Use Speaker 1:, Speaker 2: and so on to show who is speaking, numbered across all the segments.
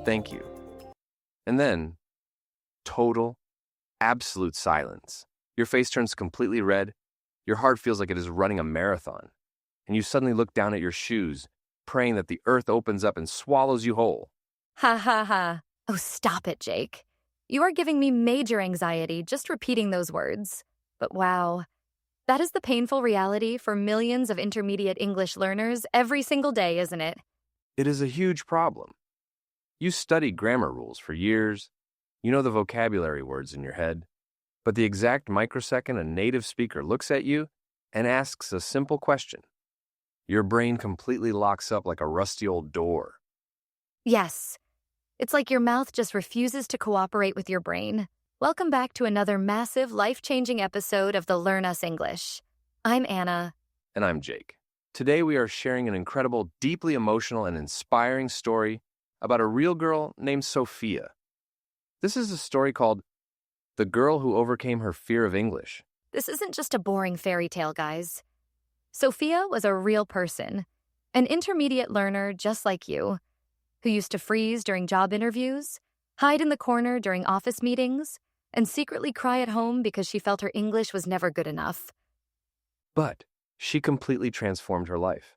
Speaker 1: thank you. And then, total, absolute silence. Your face turns completely red, your heart feels like it is running a marathon, and you suddenly look down at your shoes, praying that the earth opens up and swallows you whole.
Speaker 2: Ha ha ha. Oh, stop it, Jake. You are giving me major anxiety just repeating those words. But wow, that is the painful reality for millions of intermediate English learners every single day, isn't it?
Speaker 1: It is a huge problem. You study grammar rules for years, you know the vocabulary words in your head, but the exact microsecond a native speaker looks at you and asks a simple question, your brain completely locks up like a rusty old door.
Speaker 2: Yes. It's like your mouth just refuses to cooperate with your brain. Welcome back to another massive, life-changing episode of the Learn Us English. I'm Anna.
Speaker 1: And I'm Jake. Today we are sharing an incredible, deeply emotional, and inspiring story about a real girl named Sophia. This is a story called The Girl Who Overcame Her Fear of English.
Speaker 2: This isn't just a boring fairy tale, guys. Sophia was a real person, an intermediate learner just like you, who used to freeze during job interviews, hide in the corner during office meetings, and secretly cry at home because she felt her English was never good enough.
Speaker 1: But she completely transformed her life.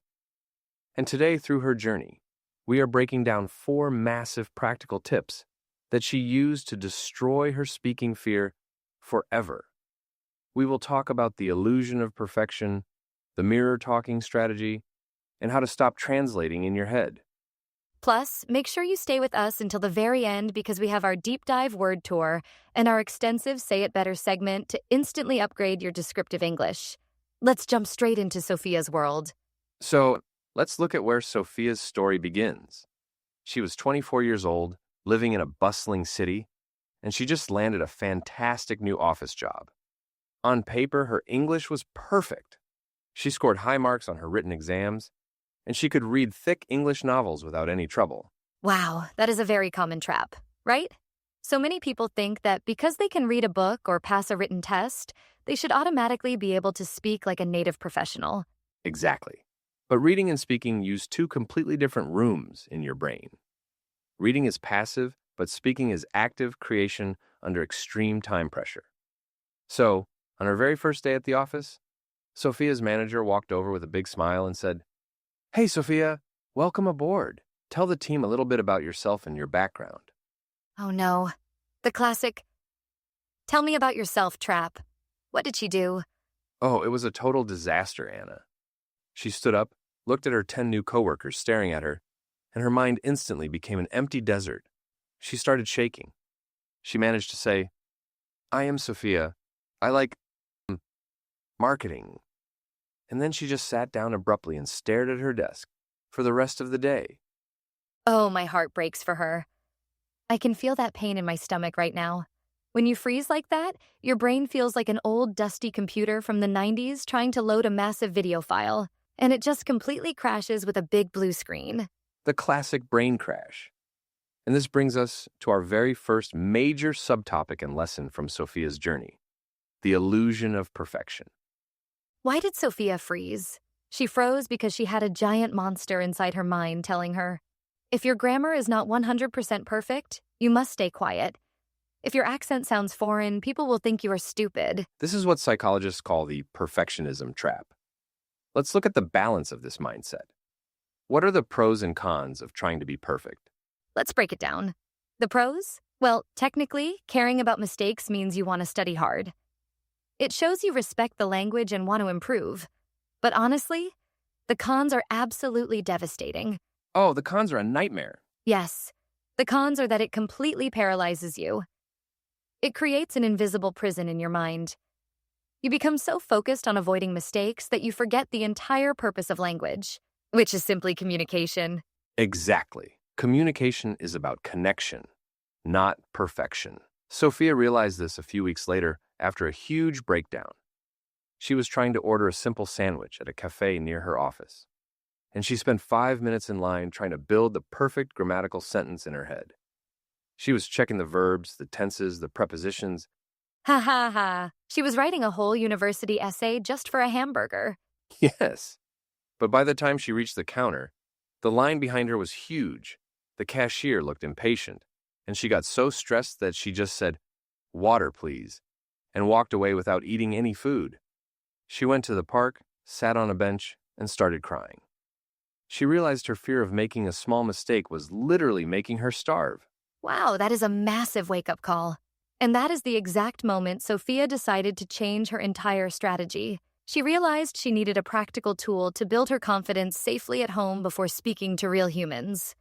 Speaker 1: And today, through her journey, we are breaking down 4 massive practical tips that she used to destroy her speaking fear forever. We will talk about the illusion of perfection, the mirror talking strategy, and how to stop translating in your head.
Speaker 2: Plus, make sure you stay with us until the very end because we have our deep dive word tour and our extensive Say It Better segment to instantly upgrade your descriptive English. Let's jump straight into Sophia's world.
Speaker 1: So, let's look at where Sophia's story begins. She was 24 years old, living in a bustling city, and she just landed a fantastic new office job. On paper, her English was perfect. She scored high marks on her written exams, and she could read thick English novels without any trouble.
Speaker 2: Wow, that is a very common trap, right? So many people think that because they can read a book or pass a written test, they should automatically be able to speak like a native professional.
Speaker 1: Exactly. But reading and speaking use 2 completely different rooms in your brain. Reading is passive, but speaking is active creation under extreme time pressure. So, on her very first day at the office, Sophia's manager walked over with a big smile and said, "Hey, Sophia, welcome aboard. Tell the team a little bit about yourself and your background."
Speaker 2: Oh no, the classic, "Tell me about yourself" trap. What did she do?
Speaker 1: Oh, it was a total disaster, Anna. She stood up, looked at her 10 new coworkers staring at her, and her mind instantly became an empty desert. She started shaking. She managed to say, "I am Sophia. I like marketing." And then she just sat down abruptly and stared at her desk for the rest of the day.
Speaker 2: Oh, my heart breaks for her. I can feel that pain in my stomach right now. When you freeze like that, your brain feels like an old, dusty computer from the 90s trying to load a massive video file, and it just completely crashes with a big blue screen.
Speaker 1: The classic brain crash. And this brings us to our very first major subtopic and lesson from Sophia's journey, the illusion of perfection.
Speaker 2: Why did Sophia freeze? She froze because she had a giant monster inside her mind telling her, if your grammar is not 100% perfect, you must stay quiet. If your accent sounds foreign, people will think you are stupid.
Speaker 1: This is what psychologists call the perfectionism trap. Let's look at the balance of this mindset. What are the pros and cons of trying to be perfect?
Speaker 2: Let's break it down. The pros? Well, technically, caring about mistakes means you want to study hard. It shows you respect the language and want to improve. But honestly, the cons are absolutely devastating.
Speaker 1: Oh, the cons are a nightmare.
Speaker 2: Yes, the cons are that it completely paralyzes you. It creates an invisible prison in your mind. You become so focused on avoiding mistakes that you forget the entire purpose of language, which is simply communication.
Speaker 1: Exactly. Communication is about connection, not perfection. Sophia realized this a few weeks later after a huge breakdown. She was trying to order a simple sandwich at a cafe near her office, and she spent 5 minutes in line trying to build the perfect grammatical sentence in her head. She was checking the verbs, the tenses, the prepositions.
Speaker 2: Ha ha ha. She was writing a whole university essay just for a hamburger.
Speaker 1: Yes. But by the time she reached the counter, the line behind her was huge. The cashier looked impatient, and she got so stressed that she just said, "Water, please," and walked away without eating any food. She went to the park, sat on a bench, and started crying. She realized her fear of making a small mistake was literally making her starve.
Speaker 2: Wow, that is a massive wake-up call. And that is the exact moment Sophia decided to change her entire strategy. She realized she needed a practical tool to build her confidence safely at home before speaking to real humans.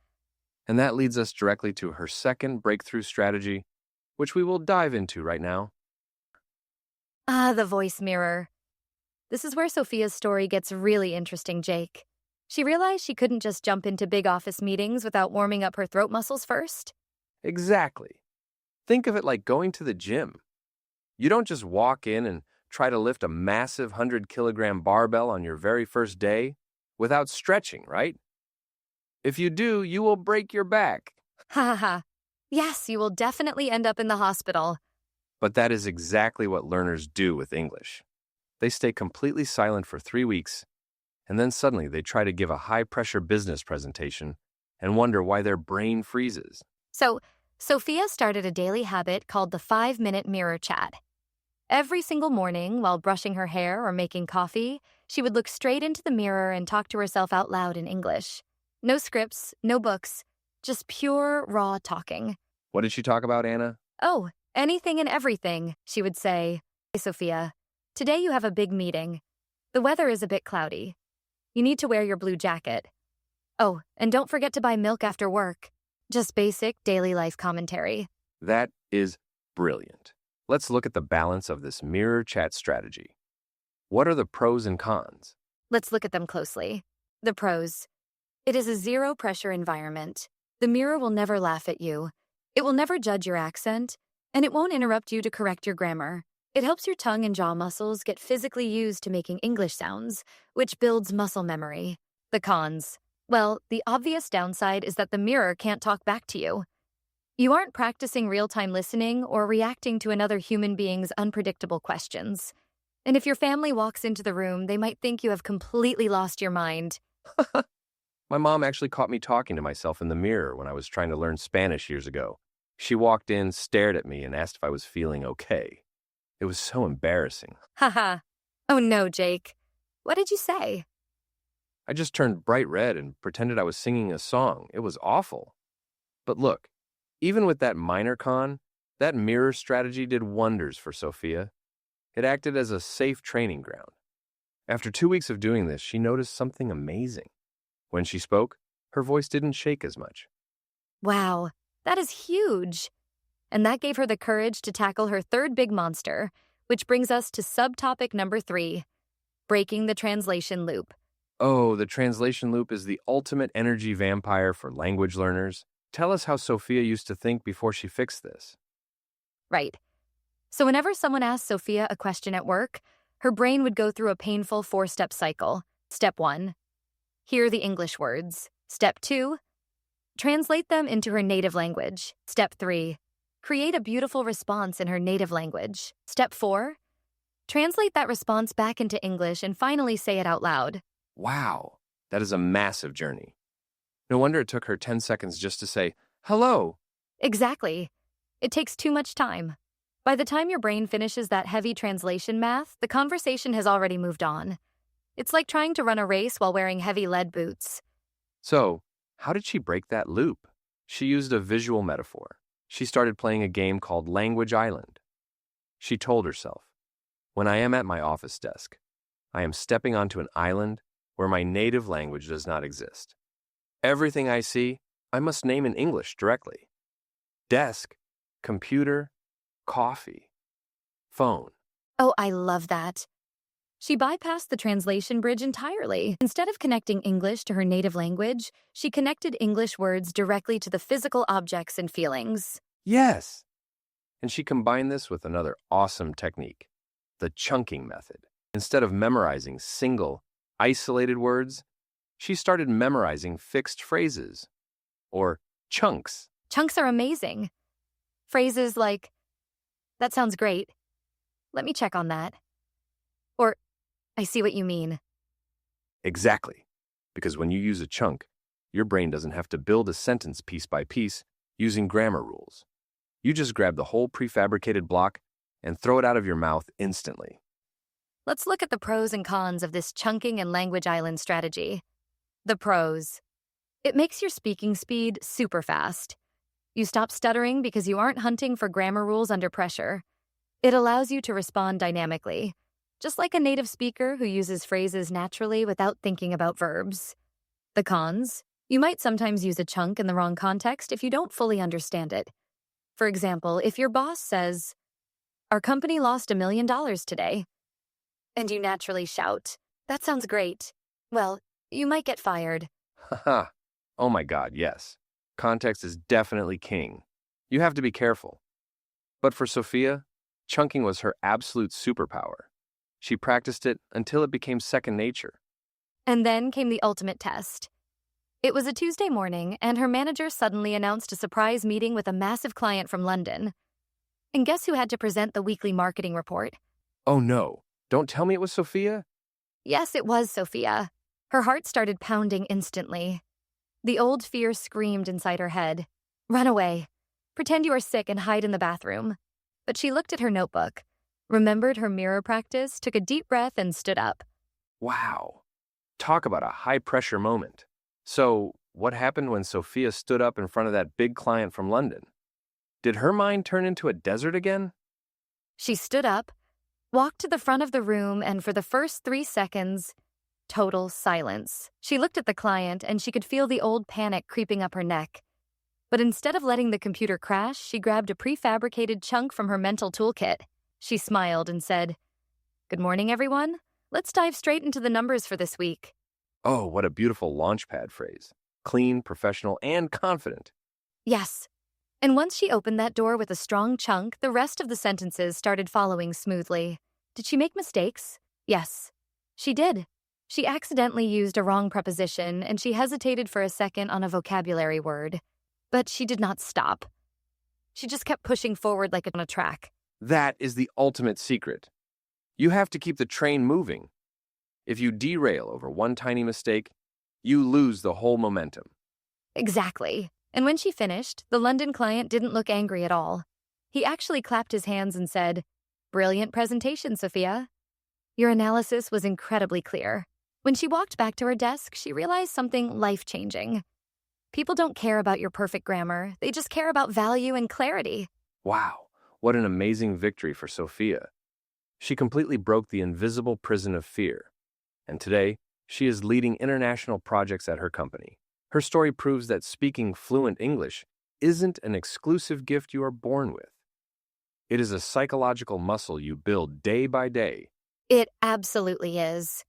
Speaker 1: And that leads us directly to her second breakthrough strategy, which we will dive into right now.
Speaker 2: Ah, the voice mirror. This is where Sophia's story gets really interesting, Jake. She realized she couldn't just jump into big office meetings without warming up her throat muscles first.
Speaker 1: Exactly. Think of it like going to the gym. You don't just walk in and try to lift a massive 100-kilogram barbell on your very first day without stretching, right? If you do, you will break your back.
Speaker 2: Ha ha ha. Yes, you will definitely end up in the hospital.
Speaker 1: But that is exactly what learners do with English. They stay completely silent for 3 weeks, and then suddenly they try to give a high-pressure business presentation and wonder why their brain freezes.
Speaker 2: So, Sophia started a daily habit called the 5-minute mirror chat. Every single morning, while brushing her hair or making coffee, she would look straight into the mirror and talk to herself out loud in English. No scripts, no books, just pure, raw talking.
Speaker 1: What did she talk about, Anna?
Speaker 2: Oh, anything and everything, she would say. Hey, Sophia, today you have a big meeting. The weather is a bit cloudy. You need to wear your blue jacket. Oh, and don't forget to buy milk after work. Just basic daily life commentary.
Speaker 1: That is brilliant. Let's look at the balance of this mirror chat strategy. What are the pros and cons?
Speaker 2: Let's look at them closely. The pros. It is a zero-pressure environment. The mirror will never laugh at you. It will never judge your accent, and it won't interrupt you to correct your grammar. It helps your tongue and jaw muscles get physically used to making English sounds, which builds muscle memory. The cons. Well, the obvious downside is that the mirror can't talk back to you. You aren't practicing real-time listening or reacting to another human being's unpredictable questions. And if your family walks into the room, they might think you have completely lost your mind.
Speaker 1: My mom actually caught me talking to myself in the mirror when I was trying to learn Spanish years ago. She walked in, stared at me, and asked if I was feeling okay. It was so embarrassing.
Speaker 2: Haha. Oh no, Jake. What did you say?
Speaker 1: I just turned bright red and pretended I was singing a song. It was awful. But look, even with that minor con, that mirror strategy did wonders for Sophia. It acted as a safe training ground. After 2 weeks of doing this, she noticed something amazing. When she spoke, her voice didn't shake as much.
Speaker 2: Wow, that is huge. And that gave her the courage to tackle her third big monster, which brings us to subtopic number 3, breaking the translation loop.
Speaker 1: Oh, the translation loop is the ultimate energy vampire for language learners. Tell us how Sophia used to think before she fixed this.
Speaker 2: Right. So whenever someone asked Sophia a question at work, her brain would go through a painful 4-step cycle. Step 1, hear the English words. Step 2, translate them into her native language. Step 3, create a beautiful response in her native language. Step 4, translate that response back into English and finally say it out loud.
Speaker 1: Wow, that is a massive journey. No wonder it took her 10 seconds just to say, hello.
Speaker 2: Exactly. It takes too much time. By the time your brain finishes that heavy translation math, the conversation has already moved on. It's like trying to run a race while wearing heavy lead boots.
Speaker 1: So, how did she break that loop? She used a visual metaphor. She started playing a game called Language Island. She told herself, when I am at my office desk, I am stepping onto an island where my native language does not exist. Everything I see, I must name in English directly. Desk, computer, coffee, phone.
Speaker 2: Oh, I love that. She bypassed the translation bridge entirely. Instead of connecting English to her native language, she connected English words directly to the physical objects and feelings.
Speaker 1: Yes! And she combined this with another awesome technique, the chunking method. Instead of memorizing single, isolated words, she started memorizing fixed phrases, or chunks.
Speaker 2: Chunks are amazing. Phrases like, that sounds great. Let me check on that. Or, I see what you mean.
Speaker 1: Exactly. Because when you use a chunk, Your brain doesn't have to build a sentence piece by piece using grammar rules. You just grab the whole prefabricated block and throw it out of your mouth instantly.
Speaker 2: Let's look at the pros and cons of this chunking and language island strategy. The pros. It makes your speaking speed super fast. You stop stuttering because you aren't hunting for grammar rules under pressure. It allows you to respond dynamically, just like a native speaker who uses phrases naturally without thinking about verbs. The cons. You might sometimes use a chunk in the wrong context if you don't fully understand it. For example, if your boss says, "Our company lost $1 million today," and you naturally shout, "That sounds great," well, you might get fired.
Speaker 1: Haha. Oh my God, yes. Context is definitely king. You have to be careful. But for Sophia, chunking was her absolute superpower. She practiced it until it became second nature.
Speaker 2: And then came the ultimate test. It was a Tuesday morning, and her manager suddenly announced a surprise meeting with a massive client from London. And guess who had to present the weekly marketing report?
Speaker 1: Oh no, don't tell me it was Sophia?
Speaker 2: Yes, it was Sophia. Her heart started pounding instantly. The old fear screamed inside her head. Run away. Pretend you are sick and hide in the bathroom. But she looked at her notebook, remembered her mirror practice, took a deep breath, and stood up.
Speaker 1: Wow. Talk about a high-pressure moment. So, what happened when Sophia stood up in front of that big client from London? Did her mind turn into a desert again?
Speaker 2: She stood up, walked to the front of the room, and for the first 3 seconds, total silence. She looked at the client, and she could feel the old panic creeping up her neck. But instead of letting the computer crash, she grabbed a prefabricated chunk from her mental toolkit. She smiled and said, "Good morning, everyone. Let's dive straight into the numbers for this week."
Speaker 1: Oh, what a beautiful launchpad phrase. Clean, professional, and confident.
Speaker 2: Yes. And once she opened that door with a strong chunk, the rest of the sentences started following smoothly. Did she make mistakes? Yes. She did. She accidentally used a wrong preposition, and she hesitated for a second on a vocabulary word. But she did not stop. She just kept pushing forward like on a track.
Speaker 1: That is the ultimate secret. You have to keep the train moving. If you derail over one tiny mistake, you lose the whole momentum.
Speaker 2: Exactly. And when she finished, the London client didn't look angry at all. He actually clapped his hands and said, "Brilliant presentation, Sophia. Your analysis was incredibly clear." When she walked back to her desk, she realized something life-changing. People don't care about your perfect grammar. They just care about value and clarity.
Speaker 1: Wow, what an amazing victory for Sophia. She completely broke the invisible prison of fear. And today, she is leading international projects at her company. Her story proves that speaking fluent English isn't an exclusive gift you are born with. It is a psychological muscle you build day by day.
Speaker 2: It absolutely is.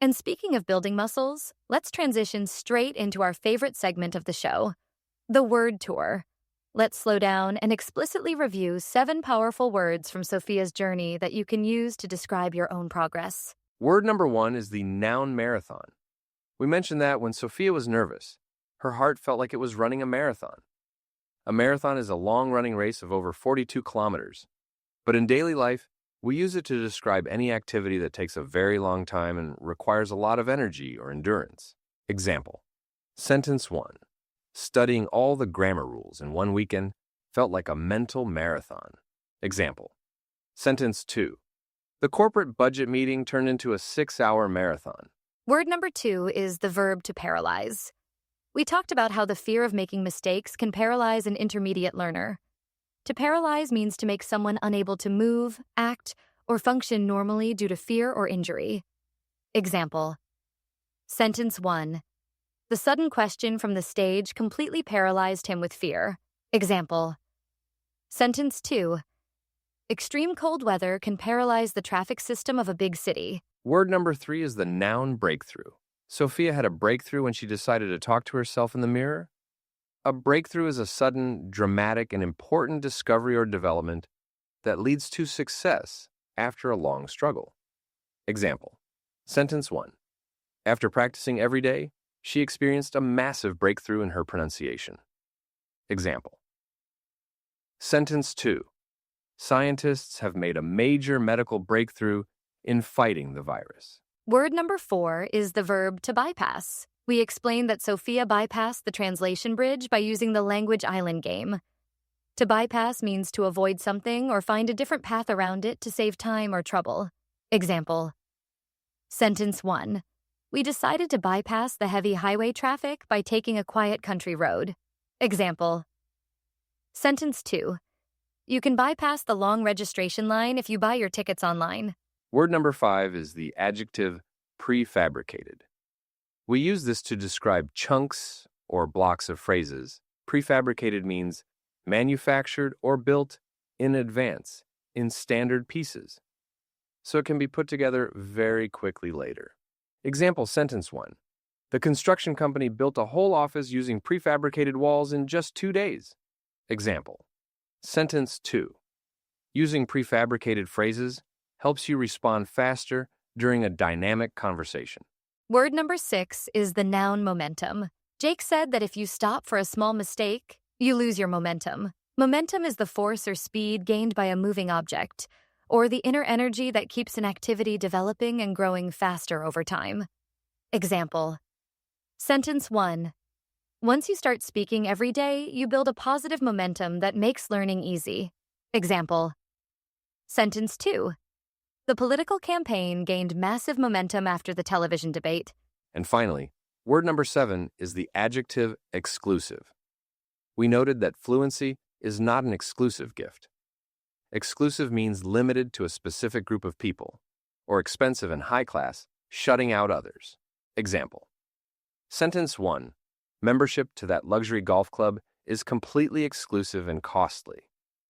Speaker 2: And speaking of building muscles, let's transition straight into our favorite segment of the show, the word tour. Let's slow down and explicitly review 7 powerful words from Sophia's journey that you can use to describe your own progress.
Speaker 1: Word number 1 is the noun marathon. We mentioned that when Sophia was nervous, her heart felt like it was running a marathon. A marathon is a long-running race of over 42 kilometers. But in daily life, we use it to describe any activity that takes a very long time and requires a lot of energy or endurance. Example. Sentence 1. Studying all the grammar rules in one weekend felt like a mental marathon. Example. Sentence 2. The corporate budget meeting turned into a 6-hour marathon.
Speaker 2: Word number 2 is the verb to paralyze. We talked about how the fear of making mistakes can paralyze an intermediate learner. To paralyze means to make someone unable to move, act, or function normally due to fear or injury. Example. Sentence 1. The sudden question from the stage completely paralyzed him with fear. Example. Sentence 2. Extreme cold weather can paralyze the traffic system of a big city.
Speaker 1: Word number 3 is the noun breakthrough. Sophia had a breakthrough when she decided to talk to herself in the mirror. A breakthrough is a sudden, dramatic, and important discovery or development that leads to success after a long struggle. Example. Sentence 1. After practicing every day, she experienced a massive breakthrough in her pronunciation. Example. Sentence 2. Scientists have made a major medical breakthrough in fighting the virus.
Speaker 2: Word number 4 is the verb to bypass. We explained that Sophia bypassed the translation bridge by using the language island game. To bypass means to avoid something or find a different path around it to save time or trouble. Example. Sentence 1. We decided to bypass the heavy highway traffic by taking a quiet country road. Example. Sentence 2. You can bypass the long registration line if you buy your tickets online.
Speaker 1: Word number 5 is the adjective prefabricated. We use this to describe chunks or blocks of phrases. Prefabricated means manufactured or built in advance in standard pieces, so it can be put together very quickly later. Example sentence 1. The construction company built a whole office using prefabricated walls in just 2 days. Example. Sentence 2. Using prefabricated phrases helps you respond faster during a dynamic conversation.
Speaker 2: Word number 6 is the noun momentum. Jake said that if you stop for a small mistake, you lose your momentum. Momentum is the force or speed gained by a moving object, or the inner energy that keeps an activity developing and growing faster over time. Example. Sentence 1. Once you start speaking every day, you build a positive momentum that makes learning easy. Example. Sentence 2. The political campaign gained massive momentum after the television debate.
Speaker 1: And finally, word number 7 is the adjective exclusive. We noted that fluency is not an exclusive gift. Exclusive means limited to a specific group of people, or expensive and high class, shutting out others. Example. Sentence 1. Membership to that luxury golf club is completely exclusive and costly.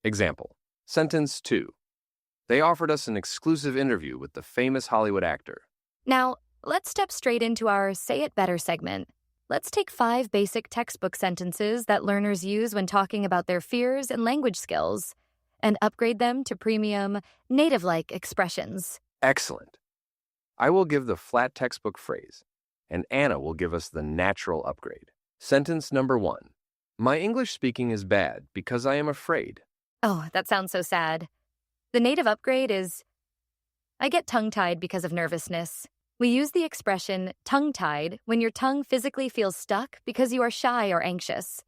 Speaker 1: Example. Sentence 2. They offered us an exclusive interview with the famous Hollywood actor.
Speaker 2: Now, let's step straight into our Say It Better segment. Let's take 5 basic textbook sentences that learners use when talking about their fears and language skills, and upgrade them to premium, native-like expressions.
Speaker 1: Excellent. I will give the flat textbook phrase, and Anna will give us the natural upgrade. Sentence number 1. My English speaking is bad because I am afraid.
Speaker 2: Oh, that sounds so sad. The native upgrade is, I get tongue-tied because of nervousness. We use the expression tongue-tied when your tongue physically feels stuck because you are shy or anxious.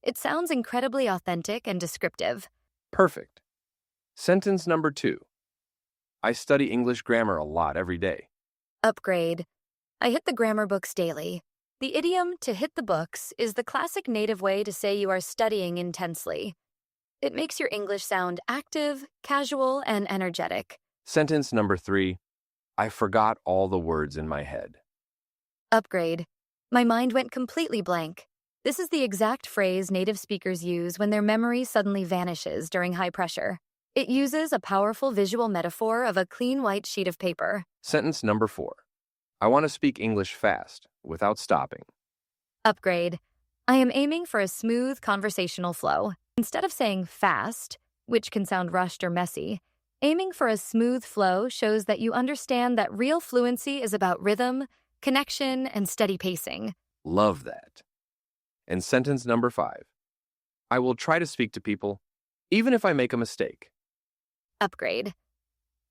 Speaker 2: It sounds incredibly authentic and descriptive.
Speaker 1: Perfect. Sentence number 2. I study English grammar a lot every day.
Speaker 2: Upgrade. I hit the grammar books daily. The idiom to hit the books is the classic native way to say you are studying intensely. It makes your English sound active, casual, and energetic.
Speaker 1: Sentence number 3. I forgot all the words in my head.
Speaker 2: Upgrade. My mind went completely blank. This is the exact phrase native speakers use when their memory suddenly vanishes during high pressure. It uses a powerful visual metaphor of a clean white sheet of paper.
Speaker 1: Sentence number 4. I want to speak English fast, without stopping.
Speaker 2: Upgrade. I am aiming for a smooth conversational flow. Instead of saying fast, which can sound rushed or messy, aiming for a smooth flow shows that you understand that real fluency is about rhythm, connection, and steady pacing.
Speaker 1: Love that. And sentence number 5. I will try to speak to people, even if I make a mistake.
Speaker 2: Upgrade.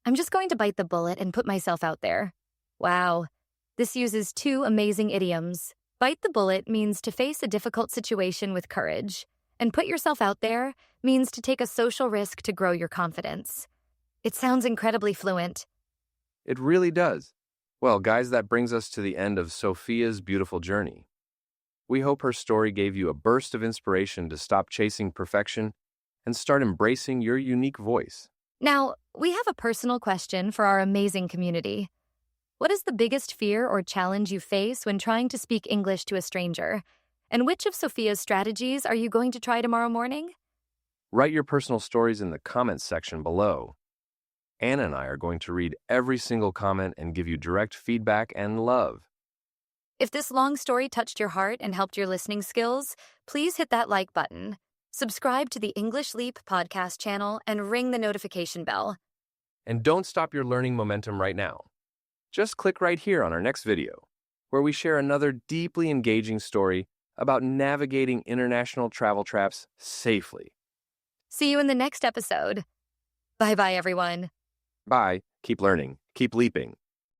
Speaker 2: I'm just going to bite the bullet and put myself out there. Wow. This uses 2 amazing idioms. Bite the bullet means to face a difficult situation with courage, and put yourself out there means to take a social risk to grow your confidence. It sounds incredibly fluent.
Speaker 1: It really does. Well, guys, that brings us to the end of Sophia's beautiful journey. We hope her story gave you a burst of inspiration to stop chasing perfection and start embracing your unique voice.
Speaker 2: Now, we have a personal question for our amazing community. What is the biggest fear or challenge you face when trying to speak English to a stranger? And which of Sophia's strategies are you going to try tomorrow morning?
Speaker 1: Write your personal stories in the comments section below. Anna and I are going to read every single comment and give you direct feedback and love.
Speaker 2: If this long story touched your heart and helped your listening skills, please hit that like button. Subscribe to the English Leap podcast channel and ring the notification bell.
Speaker 1: And don't stop your learning momentum right now. Just click right here on our next video, where we share another deeply engaging story about navigating international travel traps safely.
Speaker 2: See you in the next episode. Bye-bye, everyone.
Speaker 1: Bye. Keep learning. Keep leaping.